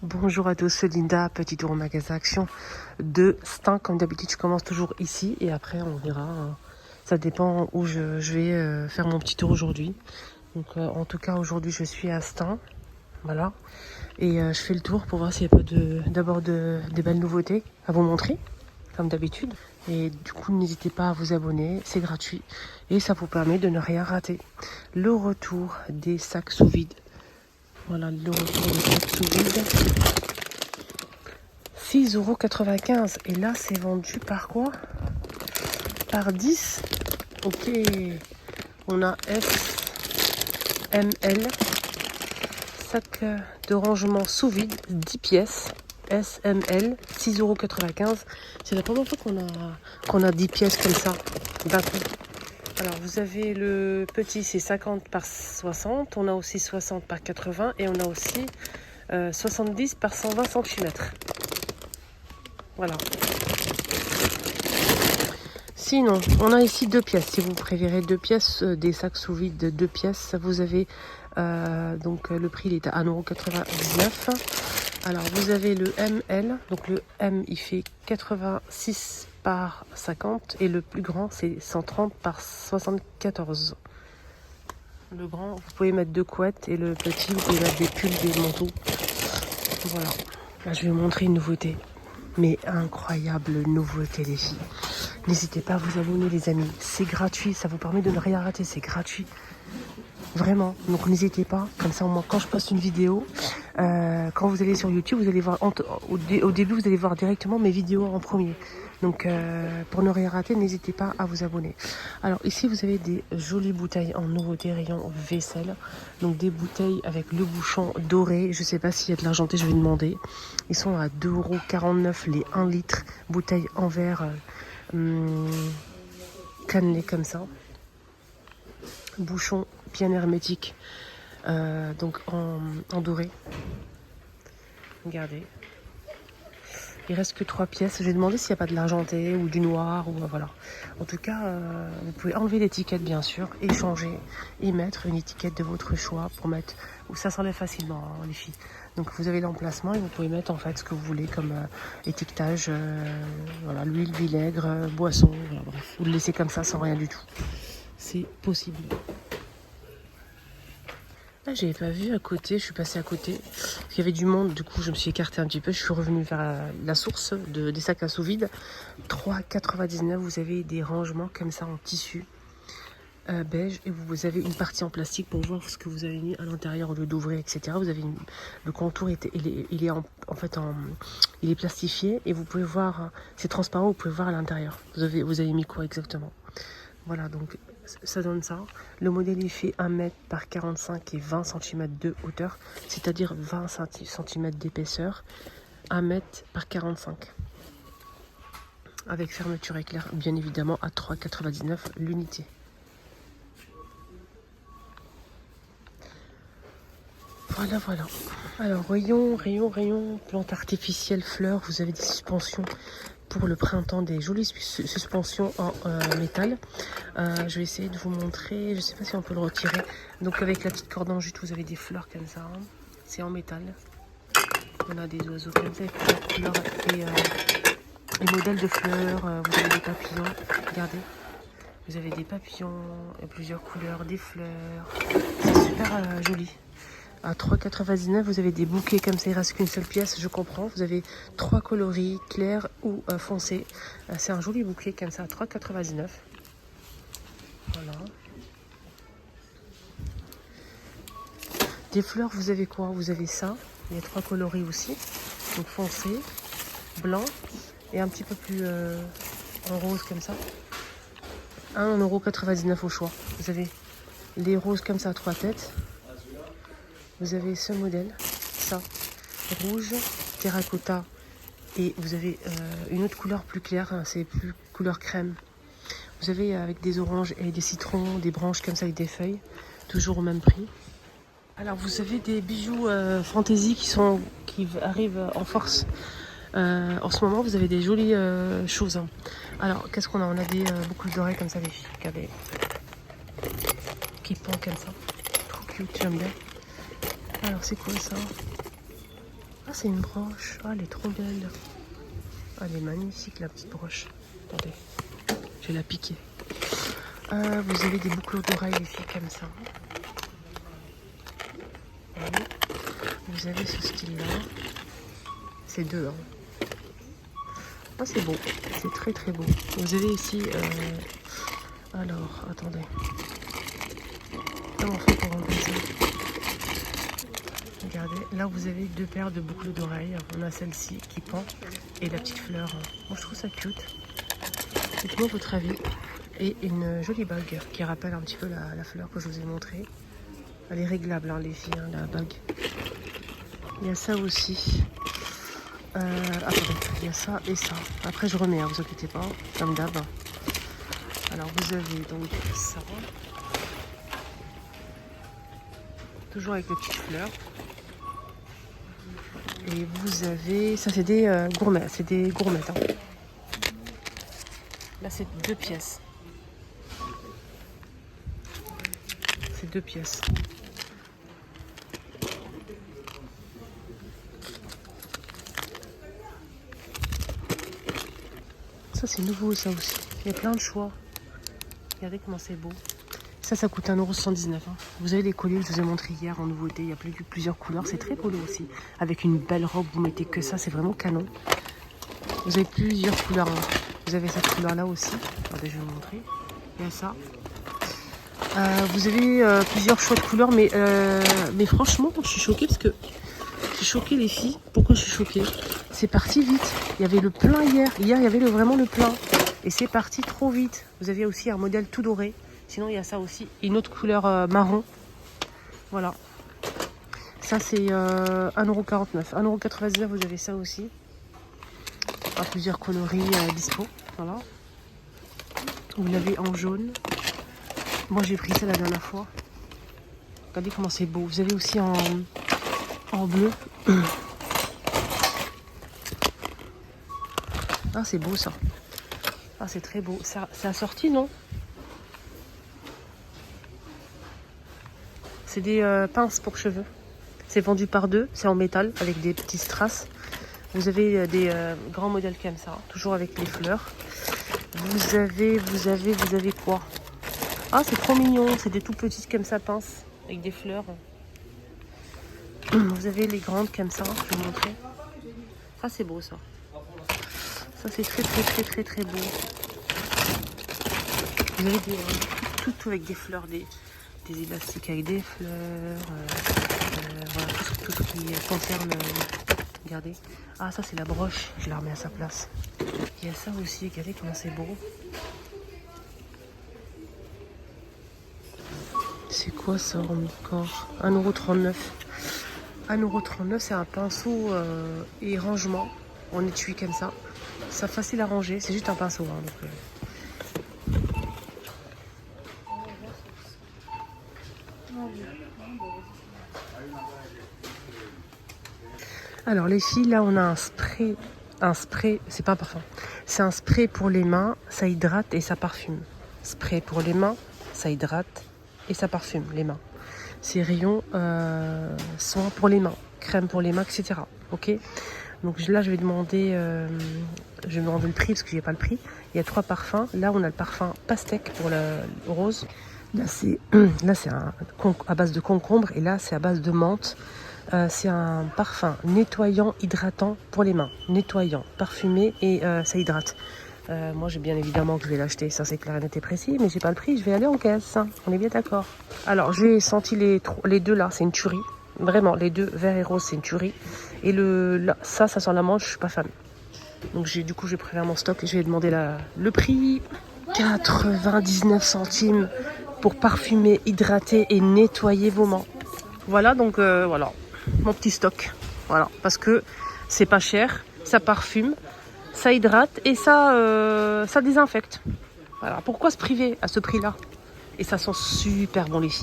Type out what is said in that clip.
Bonjour à tous, c'est Linda, petit tour au magasin Action de Stein. Comme d'habitude, je commence toujours ici et après on verra. Ça dépend où je vais faire mon petit tour aujourd'hui. Donc en tout cas aujourd'hui je suis à Stein, voilà. Et je fais le tour pour voir s'il n'y a pas d'abord des belles nouveautés à vous montrer, comme d'habitude. Et du coup n'hésitez pas à vous abonner, c'est gratuit et ça vous permet de ne rien rater. Le retour des sacs sous vide. Voilà le retour des sacs sous vide. 6,95 €. Et là, c'est vendu par quoi? Par 10. Ok. On a S, M, L. Sac de rangement sous vide, 10 pièces. S, M, L, 6,95 €. C'est la première fois qu'on a 10 pièces comme ça, d'un coup. Alors, vous avez le petit, c'est 50 par 60. On a aussi 60 par 80. Et on a aussi 70 par 120 cm. Voilà. Sinon, on a ici 2 pièces. Si vous préférez 2 pièces, des sacs sous vide de 2 pièces, vous avez donc le prix il est à 1,99 €. Alors vous avez le ML, donc le M il fait 86 par 50 et le plus grand c'est 130 par 74. Le grand, vous pouvez mettre 2 couettes et le petit, vous pouvez mettre des pulls, des manteaux. Voilà. Là, je vais vous montrer une nouveauté. Mais incroyable nouveauté les filles. N'hésitez pas à vous abonner les amis. C'est gratuit, ça vous permet de ne rien rater, c'est gratuit. Vraiment, donc n'hésitez pas, comme ça au moins quand je poste une vidéo, quand vous allez sur YouTube, vous allez voir, au début vous allez voir directement mes vidéos en premier. Donc pour ne rien rater, n'hésitez pas à vous abonner. Alors ici vous avez des jolies bouteilles en nouveauté rayon vaisselle. Donc des bouteilles avec le bouchon doré, je sais pas s'il y a de l'argenté, je vais demander. Ils sont à 2,49 € les 1 litre, bouteilles en verre cannelées comme ça. Bouchon bien hermétique, donc en doré. Regardez. Il reste que 3 pièces. J'ai demandé s'il n'y a pas de l'argenté ou du noir ou voilà. En tout cas, vous pouvez enlever l'étiquette bien sûr, et changer et mettre une étiquette de votre choix pour mettre. Ça s'enlève facilement hein, les filles. Donc vous avez l'emplacement et vous pouvez mettre en fait ce que vous voulez comme étiquetage, voilà, l'huile, vinaigre, boisson, voilà, bref. Vous le laissez comme ça sans rien du tout. C'est possible. Là, j'avais pas vu à côté, je suis passée à côté. Il y avait du monde, du coup, je me suis écartée un petit peu. Je suis revenue vers la source des sacs à sous vide. 3,99 €. Vous avez des rangements comme ça en tissu beige et vous avez une partie en plastique pour voir ce que vous avez mis à l'intérieur au lieu d'ouvrir, etc. Vous avez le contour il est plastifié et vous pouvez voir, c'est transparent, vous pouvez voir à l'intérieur. Vous avez mis quoi exactement? Voilà, donc ça donne ça. Le modèle est fait 1 mètre par 45 et 20 cm de hauteur, c'est-à-dire 20 cm d'épaisseur, 1 mètre par 45. Avec fermeture éclair, bien évidemment, à 3,99 € l'unité. Voilà, voilà. Alors, rayon, plantes artificielles, fleurs, vous avez des suspensions pour le printemps, des jolies suspensions en métal. Je vais essayer de vous montrer, je sais pas si on peut le retirer. Donc avec la petite corde en jute, vous avez des fleurs comme ça, hein. C'est en métal. On a des oiseaux comme ça, et plusieurs couleurs et modèles de fleurs. Vous avez des papillons, regardez. Vous avez des papillons et plusieurs couleurs, des fleurs. C'est super joli. À 3,99 €, vous avez des bouquets comme ça, il ne reste qu'une seule pièce, je comprends. Vous avez 3 coloris, clair ou foncé. C'est un joli bouquet comme ça, à 3,99 €. Voilà. Des fleurs, vous avez quoi? Vous avez ça. Il y a 3 coloris aussi. Donc foncé, blanc et un petit peu plus en rose comme ça. 1,99 € au choix. Vous avez les roses comme ça à 3 têtes. Vous avez ce modèle, ça, rouge, terracotta, et vous avez une autre couleur plus claire, hein, c'est plus couleur crème. Vous avez avec des oranges et des citrons, des branches comme ça avec des feuilles, toujours au même prix. Alors vous avez des bijoux fantaisie qui arrivent en force. En ce moment, vous avez des jolies choses. Hein. Alors, qu'est-ce qu'on a? On a des boucles d'oreilles comme ça, les filles. Regardez. Qui pendent comme ça. Trop cute, j'aime bien. Alors, c'est quoi ça? Ah, c'est une broche. Ah, elle est trop belle. Ah, elle est magnifique, la petite broche. Attendez, je vais la piquer. Vous avez des boucles d'oreilles, les filles, comme ça. Voyez, vous avez ce style-là. C'est deux, hein. Ah, c'est beau. C'est très, très beau. Vous avez ici... Alors, attendez. Comment on fait pour enlever ça? Regardez, là vous avez deux paires de boucles d'oreilles. On a celle-ci qui pend et la petite fleur. Moi je trouve ça cute. Dites-moi votre avis. Et une jolie bague qui rappelle un petit peu la fleur que je vous ai montrée. Elle est réglable, hein, les filles, hein, la bague. Il y a ça aussi. Attendez, il y a ça et ça. Après je remets, hein, vous inquiétez pas, comme d'hab. Alors vous avez donc ça. Toujours avec les petites fleurs. Et vous avez... Ça, c'est des gourmets. C'est des gourmettes. Hein. Là, c'est 2 pièces. C'est 2 pièces. Ça, c'est nouveau, ça aussi. Il y a plein de choix. Regardez comment c'est beau. Ça coûte 1,79 €. Hein. Vous avez les colliers que je vous ai montré hier en nouveauté. Il y a plusieurs couleurs. C'est très beau aussi. Avec une belle robe, vous mettez que ça. C'est vraiment canon. Vous avez plusieurs couleurs. Hein. Vous avez cette couleur-là aussi. Attendez, je vais vous montrer. Il y a ça. Vous avez plusieurs choix de couleurs. Mais franchement, je suis choquée parce que... Je suis choquée, les filles. Pourquoi je suis choquée? C'est parti vite. Il y avait le plein hier. Hier, il y avait vraiment le plein. Et c'est parti trop vite. Vous avez aussi un modèle tout doré. Sinon, il y a ça aussi. Une autre couleur marron. Voilà. Ça, c'est 1,49 €. 1,99 €, vous avez ça aussi. À plusieurs coloris dispo. Voilà. Vous l'avez en jaune. Moi, j'ai pris ça la dernière fois. Regardez comment c'est beau. Vous avez aussi en bleu. Ah, c'est beau ça. Ah, c'est très beau. C'est assorti, non? C'est des pinces pour cheveux. C'est vendu par deux. C'est en métal avec des petits strass. Vous avez des grands modèles comme ça. Toujours avec les fleurs. Vous avez quoi? Ah, c'est trop mignon. C'est des tout petites comme ça, pinces. Avec des fleurs. Vous avez les grandes comme ça. Je vais vous montrer. Ça, c'est beau ça. Ça, c'est très, très, très, très, très beau. Vous avez tout avec des fleurs, des élastiques avec des fleurs. Voilà, tout ce qui concerne... regardez. Ah, ça, c'est la broche. Je la remets à sa place. Il y a ça aussi. Regardez comment c'est beau. C'est quoi ça encore? 1,39 €. 1,39 €, c'est un pinceau et rangement en étui comme ça. C'est facile à ranger, c'est juste un pinceau. Hein, donc, Alors les filles, là on a un spray, c'est pas un parfum, c'est un spray pour les mains, ça hydrate et ça parfume. Spray pour les mains, ça hydrate et ça parfume les mains. C'est rayon soin pour les mains, crème pour les mains, etc. Ok. Donc là, je vais demander le prix parce que j'ai pas le prix. Il y a 3 parfums. Là, on a le parfum pastèque pour le rose. Là, c'est à base de concombre et là, c'est à base de menthe. C'est un parfum nettoyant, hydratant pour les mains. Nettoyant, parfumé et ça hydrate. Moi, j'ai bien évidemment que je vais l'acheter. Ça, c'est clair et net et précis. Mais j'ai pas le prix. Je vais aller en caisse. Hein. On est bien d'accord. Alors, j'ai senti les deux là. C'est une tuerie. Vraiment, les deux, vert et rose, c'est une tuerie. Et ça sent la menthe, je suis pas fan. Donc du coup, je vais préférer mon stock et je vais demander le prix. 99 centimes pour parfumer, hydrater et nettoyer vos mains. Voilà, donc voilà, mon petit stock. Voilà, parce que c'est pas cher, ça parfume, ça hydrate et ça désinfecte. Voilà, pourquoi se priver à ce prix-là? Et ça sent super bon, les filles.